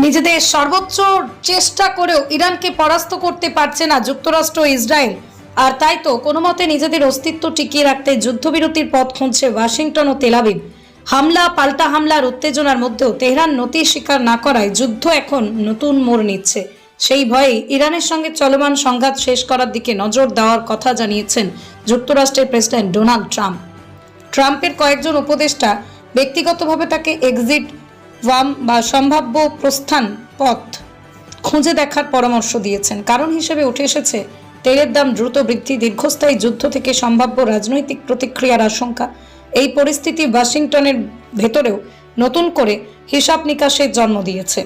নিজেদের সর্বোচ্চ চেষ্টা করেও ইরানকে পরাস্ত করতে পারছে না যুক্তরাষ্ট্র ও ইসরায়েল। আর তাই তো কোনো মতে নিজেদের অস্তিত্ব টিকিয়ে রাখতে যুদ্ধবিরতির পথ খুঁজছে ওয়াশিংটন ও তেল আবিব। হামলা পাল্টা হামলার উত্তেজনার মধ্যেও তেহরান নতি স্বীকার না করায় যুদ্ধ এখন নতুন মোড় নিচ্ছে। সেই ভয়ে ইরানের সঙ্গে চলমান সংঘাত শেষ করার দিকে নজর দেওয়ার কথা জানিয়েছেন যুক্তরাষ্ট্রের প্রেসিডেন্ট ডোনাল্ড ট্রাম্প। ট্রাম্পের কয়েকজন উপদেষ্টা ব্যক্তিগতভাবে তাকে এক্সিট ওয়াম বা সম্ভাব্য প্রস্থান পথ খুঁজে দেখার পরামর্শ দিয়েছেন। কারণ হিসেবে উঠে এসেছে তেলের দাম দ্রুত বৃদ্ধি, দীর্ঘস্থায়ী যুদ্ধ থেকে সম্ভাব্য রাজনৈতিক প্রতিক্রিয়ার আশঙ্কা। এই পরিস্থিতি ওয়াশিংটনের ভেতরেও নতুন করে হিসাব নিকাশের জন্ম দিয়েছে।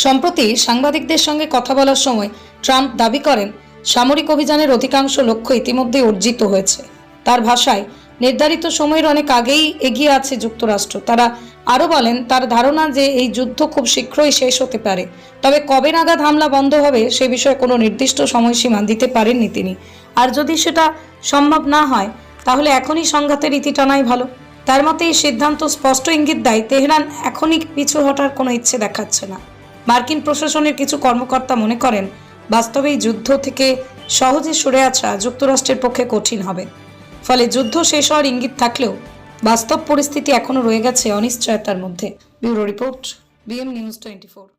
সম্প্রতি সাংবাদিকদের সঙ্গে কথা বলার সময় ট্রাম্প দাবি করেন, সামরিক অভিযানের অধিকাংশ লক্ষ্য ইতিমধ্যেই অর্জিত হয়েছে। তার ভাষায়, নির্ধারিত সময়ের অনেক আগেই এগিয়ে আছে যুক্তরাষ্ট্র। তারা আরও বলেন, তার ধারণা যে এই যুদ্ধ খুব শীঘ্রই শেষ হতে পারে, তবে কবে নাগাদ হামলা বন্ধ হবে সে বিষয়ে কোনো নির্দিষ্ট সময়সীমা দিতে পারেননি তিনি। আর যদি সেটা সম্ভব না হয় তাহলে এখনই সংঘাতের ইতি টানাই ভালো। তার মতে এই সিদ্ধান্ত স্পষ্ট ইঙ্গিত দেয় তেহরান এখনই পিছু হটার কোনো ইচ্ছে দেখাচ্ছে না। মার্কিন প্রশাসনের কিছু কর্মকর্তা মনে করেন, বাস্তবে এই যুদ্ধ থেকে সহজে সরে আসা যুক্তরাষ্ট্রের পক্ষে কঠিন হবে। ফলে যুদ্ধ শেষ হওয়ার ইঙ্গিত থাকলেও বাস্তব পরিস্থিতি এখনো রয়ে গেছে অনিশ্চয়তার মধ্যে। Bureau report, BM News 24।